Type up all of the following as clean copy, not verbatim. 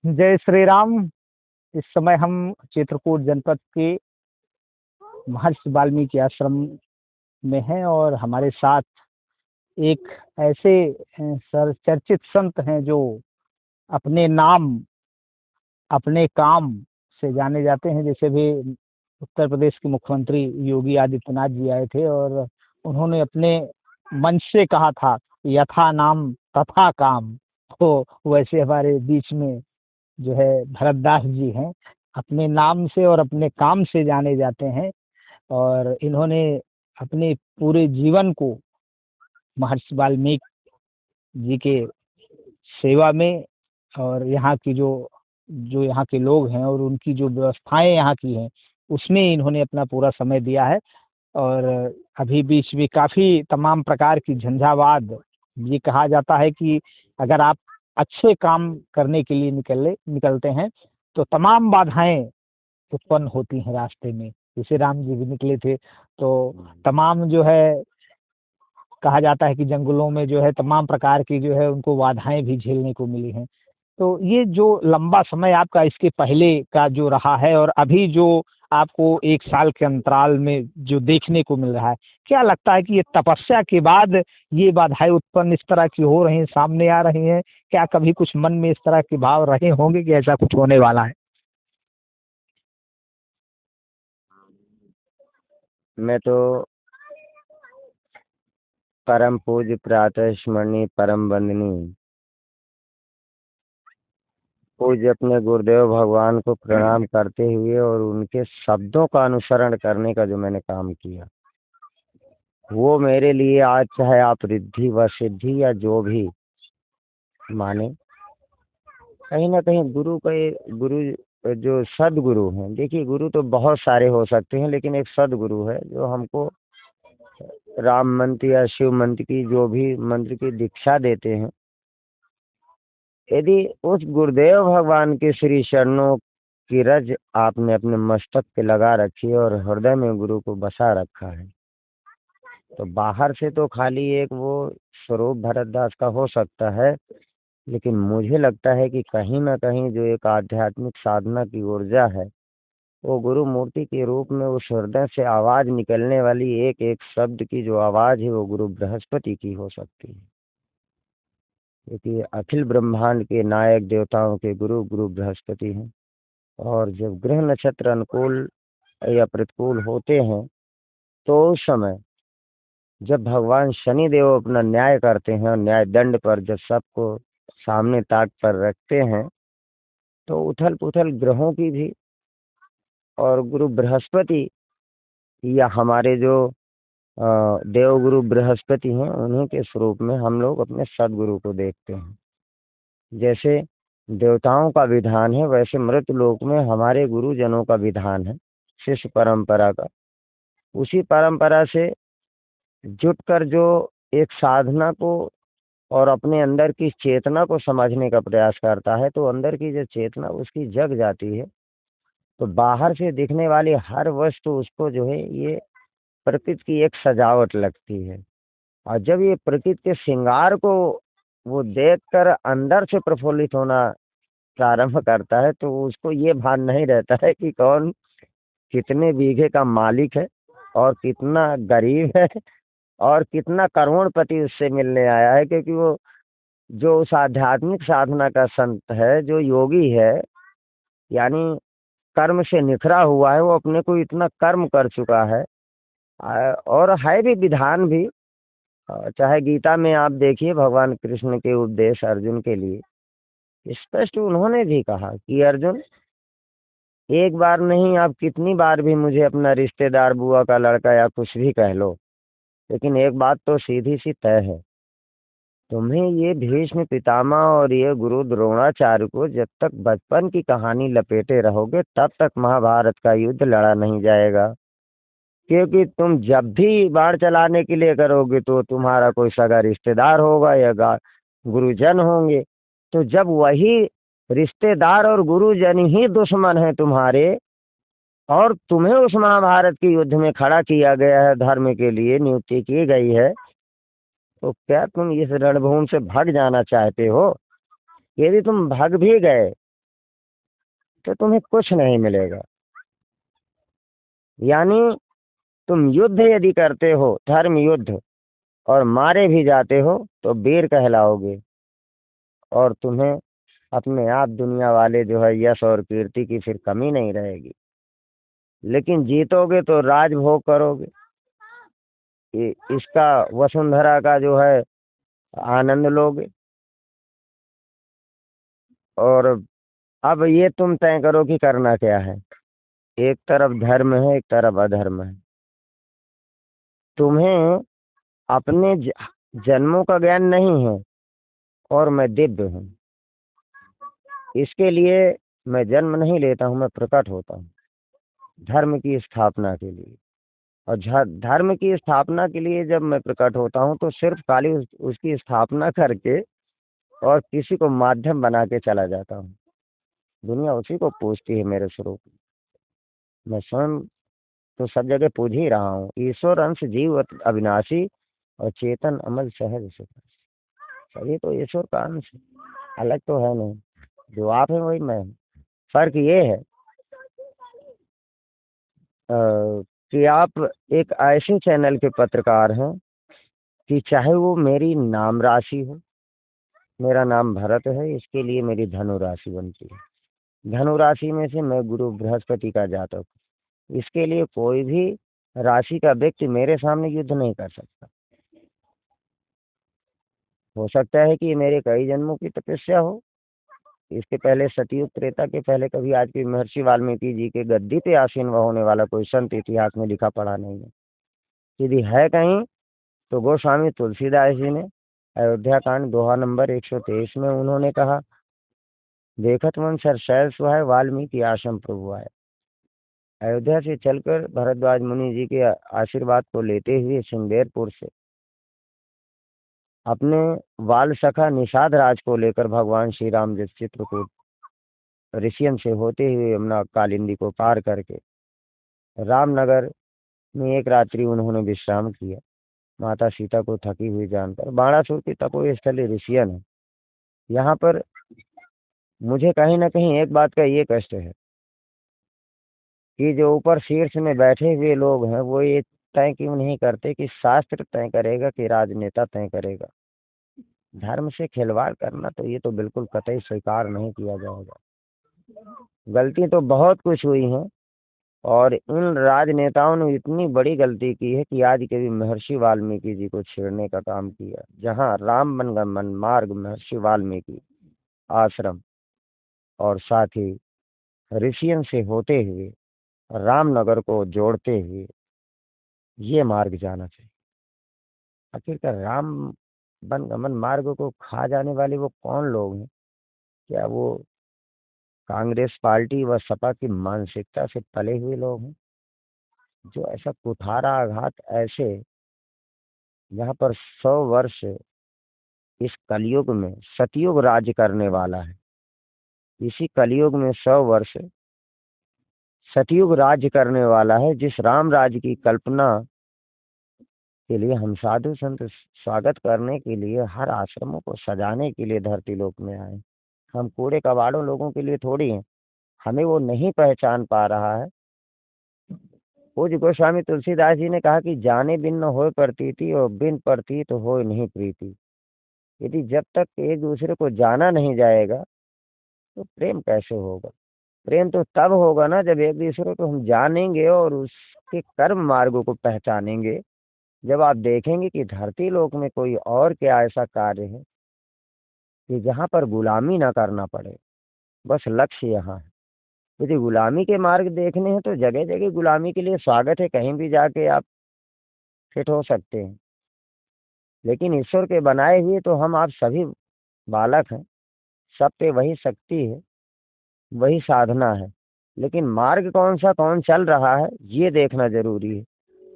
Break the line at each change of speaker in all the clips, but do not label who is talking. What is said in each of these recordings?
जय श्री राम। इस समय हम चित्रकूट जनपद के महर्षि वाल्मीकि आश्रम में हैं और हमारे साथ एक ऐसे सर चर्चित संत हैं जो अपने नाम अपने काम से जाने जाते हैं। जैसे भी उत्तर प्रदेश के मुख्यमंत्री योगी आदित्यनाथ जी आए थे और उन्होंने अपने मंच से कहा था, यथा नाम तथा काम। तो वैसे हमारे बीच में जो है भरतदास जी हैं, अपने नाम से और अपने काम से जाने जाते हैं। और इन्होंने अपने पूरे जीवन को महर्षि वाल्मीकि जी के सेवा में और यहाँ की जो जो यहाँ के लोग हैं और उनकी जो व्यवस्थाएं यहाँ की हैं उसमें इन्होंने अपना पूरा समय दिया है। और अभी बीच में काफ़ी तमाम प्रकार की झंझावात, ये कहा जाता है कि अगर आप अच्छे काम करने के लिए निकलते हैं तो तमाम बाधाएं उत्पन्न होती हैं रास्ते में। जैसे राम जी भी निकले थे तो तमाम जो है कहा जाता है कि जंगलों में जो है तमाम प्रकार की जो है उनको बाधाएं भी झेलने को मिली हैं। तो ये जो लंबा समय आपका इसके पहले का जो रहा है और अभी जो आपको एक साल के अंतराल में जो देखने को मिल रहा है, क्या लगता है कि ये तपस्या के बाद ये बाधाएं उत्पन्न इस तरह की हो रही हैं, सामने आ रही हैं? क्या कभी कुछ मन में इस तरह के भाव रहे होंगे कि ऐसा कुछ होने वाला है?
मैं तो परम पूज्य प्रातः स्मरणीय परम वंदनीय पूज्य अपने गुरुदेव भगवान को प्रणाम करते हुए और उनके शब्दों का अनुसरण करने का जो मैंने काम किया, वो मेरे लिए आज चाहे आप रिद्धि व सिद्धि या जो भी माने, कहीं ना कहीं गुरु जो सदगुरु हैं। देखिए, गुरु तो बहुत सारे हो सकते हैं, लेकिन एक सदगुरु है जो हमको राम मंत्र या शिव मंत्र की जो भी मंत्र की दीक्षा देते हैं। यदि उस गुरुदेव भगवान के श्री चरणों की रज आपने अपने मस्तक पे लगा रखी है और हृदय में गुरु को बसा रखा है, तो बाहर से तो खाली एक वो स्वरूप भरतदास का हो सकता है, लेकिन मुझे लगता है कि कहीं ना कहीं जो एक आध्यात्मिक साधना की ऊर्जा है, वो गुरु मूर्ति के रूप में उस हृदय से आवाज निकलने वाली एक एक शब्द की जो आवाज है, वो गुरु बृहस्पति की हो सकती है। क्योंकि अखिल ब्रह्मांड के नायक देवताओं के गुरु गुरु बृहस्पति हैं। और जब ग्रह नक्षत्र अनुकूल या प्रतिकूल होते हैं, तो उस समय जब भगवान शनि देव अपना न्याय करते हैं और न्याय दंड पर जब सबको सामने ताक पर रखते हैं, तो उथल पुथल ग्रहों की भी और गुरु बृहस्पति या हमारे जो देव गुरु बृहस्पति हैं, उन्हीं के स्वरूप में हम लोग अपने सदगुरु को देखते हैं। जैसे देवताओं का विधान है, वैसे मृत लोक में हमारे गुरुजनों का विधान है, शिष्य परंपरा का। उसी परंपरा से जुटकर जो एक साधना को और अपने अंदर की चेतना को समझने का प्रयास करता है, तो अंदर की जो चेतना उसकी जग जाती है, तो बाहर से दिखने वाली हर वस्तु उसको जो है ये प्रकृति की एक सजावट लगती है। और जब ये प्रकृति के श्रृंगार को वो देखकर अंदर से प्रफुल्लित होना प्रारंभ करता है, तो उसको ये भान नहीं रहता है कि कौन कितने बीघे का मालिक है और कितना गरीब है और कितना करोड़पति उससे मिलने आया है। क्योंकि वो जो उस आध्यात्मिक साधना का संत है, जो योगी है, यानी कर्म से निखरा हुआ है, वो अपने को इतना कर्म कर चुका है। और है भी विधान भी। चाहे गीता में आप देखिए, भगवान कृष्ण के उपदेश अर्जुन के लिए स्पष्ट उन्होंने भी कहा कि अर्जुन, एक बार नहीं, आप कितनी बार भी मुझे अपना रिश्तेदार, बुआ का लड़का या कुछ भी कह लो, लेकिन एक बात तो सीधी सी तय है, तुम्हें ये भीष्म पितामह और ये गुरु द्रोणाचार्य को जब तक बचपन की कहानी लपेटे रहोगे, तब तक महाभारत का युद्ध लड़ा नहीं जाएगा। क्योंकि तुम जब भी बाण चलाने के लिए करोगे, तो तुम्हारा कोई सगा रिश्तेदार होगा या गुरुजन होंगे। तो जब वही रिश्तेदार और गुरुजन ही दुश्मन हैं तुम्हारे, और तुम्हें उस महाभारत के युद्ध में खड़ा किया गया है, धर्म के लिए नियुक्ति की गई है, तो क्या तुम इस रणभूमि से भाग जाना चाहते हो? यदि तुम भाग भी गए तो तुम्हें कुछ नहीं मिलेगा। यानी तुम युद्ध यदि करते हो, धर्म युद्ध, और मारे भी जाते हो तो वीर कहलाओगे, और तुम्हें अपने आप दुनिया वाले जो है यश और कीर्ति की फिर कमी नहीं रहेगी। लेकिन जीतोगे तो राजभोग करोगे, इसका वसुंधरा का जो है आनंद लोगे। और अब ये तुम तय करो कि करना क्या है। एक तरफ धर्म है, एक तरफ अधर्म है। तुम्हें अपने जन्मों का ज्ञान नहीं है, और मैं दिव्य हूँ। इसके लिए मैं जन्म नहीं लेता हूँ, मैं प्रकट होता हूँ धर्म की स्थापना के लिए। और धर्म की स्थापना के लिए जब मैं प्रकट होता हूँ तो सिर्फ खाली उसकी स्थापना करके और किसी को माध्यम बना के चला जाता हूँ। दुनिया उसी को पूजती है मेरे स्वरूप। मैं स्वयं तो सब जगह पूज ही रहा हूँ। ईश्वर अंश जीव अविनाशी और चेतन अमल सहज सुख। सभी तो ईश्वर का अंश है, अलग तो है नहीं। जो आप है वही मैं हूँ। फर्क ये है कि आप एक ऐसे चैनल के पत्रकार हैं कि चाहे वो मेरी नाम राशि हो, मेरा नाम भरत है, इसके लिए मेरी धनु राशि बनती है। धनु राशि में से मैं गुरु बृहस्पति का जातक हूँ। इसके लिए कोई भी राशि का व्यक्ति मेरे सामने युद्ध नहीं कर सकता। हो सकता है कि ये मेरे कई जन्मों की तपस्या हो। इसके पहले सतयुग त्रेता के पहले कभी आज के महर्षि वाल्मीकि जी के गद्दी पे आसीन होने वाला कोई संत इतिहास में लिखा पढ़ा नहीं है। यदि है कहीं तो गोस्वामी तुलसीदास जी ने अयोध्या कांड दोहा नंबर 123 में उन्होंने कहा, देखत मन सरसैल सुहाए वाल्मीकि आश्रम प्रभु आए। अयोध्या से चलकर भरद्वाज मुनि जी के आशीर्वाद को लेते हुए सिंगेरपुर से अपने बाल सखा निषाद राज को लेकर भगवान श्री राम जिस चित्रकूट ऋषियन से होते हुए यमुना कालिंदी को पार करके रामनगर में एक रात्रि उन्होंने विश्राम किया। माता सीता को थकी हुई जानकर बाणासुर की तपोस्थली ऋषियन है। यहाँ पर मुझे कहीं ना कहीं एक बात का ये कष्ट है कि जो ऊपर शीर्ष में बैठे हुए लोग हैं वो ये तय क्यों नहीं करते कि शास्त्र तय करेगा कि राजनेता तय करेगा। धर्म से खिलवाड़ करना तो ये तो बिल्कुल कतई स्वीकार नहीं किया जाएगा। गलती तो बहुत कुछ हुई है, और इन राजनेताओं ने इतनी बड़ी गलती की है कि आज के भी महर्षि वाल्मीकि जी को छेड़ने का काम किया। जहाँ राम बनगमन मार्ग महर्षि वाल्मीकि आश्रम और साथ ही ऋषियन से होते हुए रामनगर को जोड़ते हुए ये मार्ग जाना चाहिए। आखिरकार राम बनगमन मार्ग को खा जाने वाले वो कौन लोग हैं? क्या वो कांग्रेस पार्टी व सपा की मानसिकता से पले हुए लोग हैं जो ऐसा कुठारा आघात ऐसे, जहाँ पर 100 वर्ष इस कलयुग में सतयुग राज्य करने वाला है, इसी कलयुग में 100 वर्ष सतयुग राज्य करने वाला है, जिस राम राज्य की कल्पना के लिए हम साधु संत स्वागत करने के लिए हर आश्रमों को सजाने के लिए धरती लोक में आए। हम कूड़े कबाड़ों लोगों के लिए थोड़ी हैं। हमें वो नहीं पहचान पा रहा है। पूज्य गोस्वामी तुलसीदास जी ने कहा कि जाने बिन न होए प्रतीति और बिन प्रतीत होए नहीं प्रीति। यदि जब तक एक दूसरे को जाना नहीं जाएगा तो प्रेम कैसे होगा? प्रेम तो तब होगा ना जब एक दूसरे को हम जानेंगे और उसके कर्म मार्गों को पहचानेंगे। जब आप देखेंगे कि धरती लोक में कोई और क्या ऐसा कार्य है कि जहाँ पर गुलामी ना करना पड़े, बस लक्ष्य यहाँ है। यदि गुलामी के मार्ग देखने हैं तो जगह जगह गुलामी के लिए स्वागत है, कहीं भी जाके आप फिट हो सकते हैं। लेकिन ईश्वर के बनाए हुए तो हम आप सभी बालक हैं। सब पे वही शक्ति है, वही साधना है। लेकिन मार्ग कौन सा, कौन चल रहा है, ये देखना जरूरी है।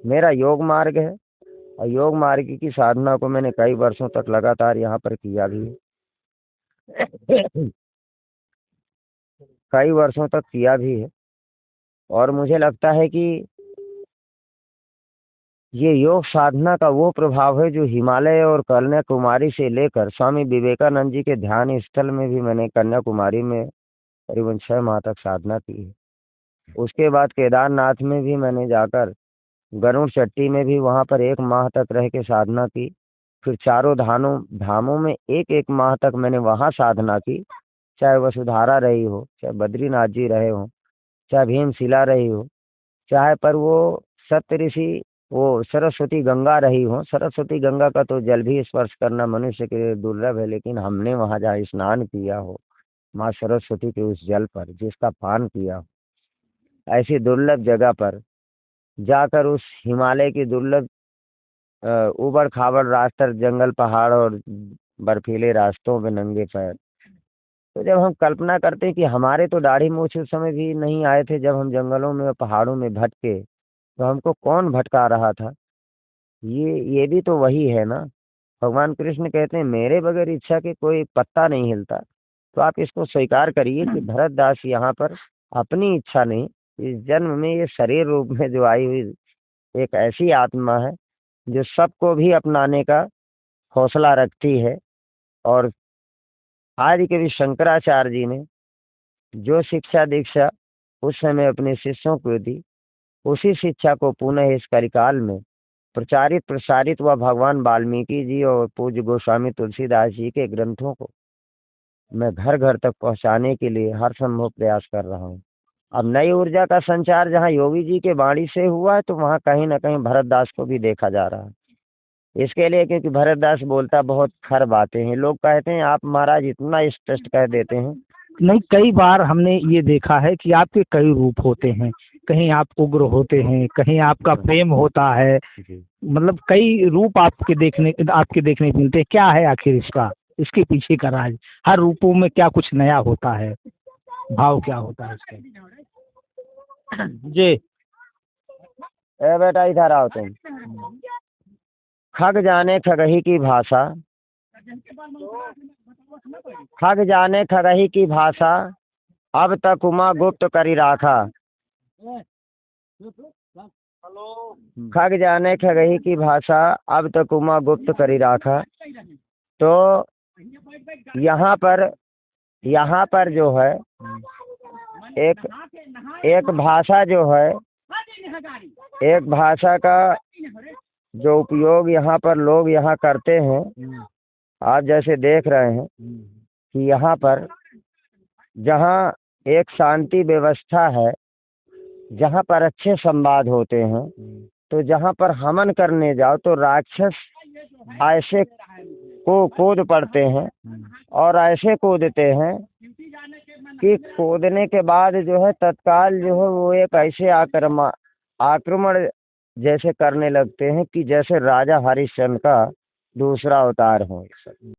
मेरा योग मार्ग है, और योग मार्ग की साधना को मैंने कई वर्षों तक लगातार यहाँ पर किया भी है। कई वर्षों तक किया भी है। और मुझे लगता है कि ये योग साधना का वो प्रभाव है जो हिमालय और कन्याकुमारी से लेकर स्वामी विवेकानंद जी के ध्यान स्थल में भी मैंने कन्याकुमारी में करीबन 6 माह तक साधना की है। उसके बाद केदारनाथ में भी मैंने जाकर गरुड़ चट्टी में भी वहाँ पर 1 माह तक रह के साधना की। फिर चारों धामों में 1-1 माह तक मैंने वहाँ साधना की, चाहे वसुधारा रही हो, चाहे बद्रीनाथ जी रहे हो, चाहे भीमशिला रही हो, चाहे पर वो सप्तऋषि वो सरस्वती गंगा रही हो। सरस्वती गंगा का तो जल भी स्पर्श करना मनुष्य के लिए दुर्लभ है, लेकिन हमने वहाँ जहाँ स्नान किया हो माँ सरस्वती के उस जल पर जिसका पान किया हो, ऐसी दुर्लभ जगह पर जाकर उस हिमालय की दुर्लभ ऊबड़ खाबड़ रास्ते, जंगल पहाड़ और बर्फीले रास्तों पे नंगे पैर, तो जब हम कल्पना करते हैं कि हमारे तो दाढ़ी मूछ उस समय भी नहीं आए थे जब हम जंगलों में और पहाड़ों में भटके, तो हमको कौन भटका रहा था। ये भी तो वही है ना। भगवान कृष्ण कहते हैं मेरे बगैर इच्छा के कोई पत्ता नहीं हिलता। तो आप इसको स्वीकार करिए कि भरत दास यहाँ पर अपनी इच्छा नहीं, इस जन्म में ये शरीर रूप में जो आई हुई एक ऐसी आत्मा है जो सबको भी अपनाने का हौसला रखती है। और आदि कवि शंकराचार्य जी ने जो शिक्षा दीक्षा उस समय अपने शिष्यों को दी, उसी शिक्षा को पुनः इस कलिकाल में प्रचारित प्रसारित व भगवान वाल्मीकि जी और पूज्य गोस्वामी तुलसीदास जी के ग्रंथों को मैं घर घर तक पहुंचाने के लिए हर संभव प्रयास कर रहा हूं। अब नई ऊर्जा का संचार जहां योगी जी के वाणी से हुआ है, तो वहां कहीं ना कहीं भरतदास को भी देखा जा रहा है। इसके लिए क्योंकि भरतदास बोलता बहुत खर बातें हैं। लोग कहते हैं आप महाराज इतना स्पष्ट कह देते हैं।
नहीं, कई बार हमने ये देखा है कि आपके कई रूप होते हैं। कहीं आप उग्र होते हैं, कहीं आपका प्रेम होता है,
जी।
मतलब कई रूप आपके देखने को मिलते हैं। क्या है आखिर इसके पीछे का राज? हर रूपों में क्या कुछ नया होता है? भाव क्या होता है इसका? जी।
ए बेटा इधर आओ तुम। खग जाने खगही की भाषा, खग जाने खगही की भाषा, अब तक उमा गुप्त करी राखा। खग जाने खगही की भाषा, अब तक उमा गुप्त करी राखा। तो यहाँ पर जो है एक एक भाषा जो है, एक भाषा का जो उपयोग यहाँ पर लोग यहाँ करते हैं, आप जैसे देख रहे हैं कि यहाँ पर जहाँ एक शांति व्यवस्था है, जहाँ पर अच्छे संवाद होते हैं, तो जहाँ पर हमन करने जाओ तो राक्षस ऐसे को कूद पड़ते हैं और ऐसे कूदते हैं कि कूदने के बाद जो है तत्काल जो है वो एक ऐसे आक्रमण जैसे करने लगते हैं कि जैसे राजा हरिश्चंद्र का दूसरा अवतार हो।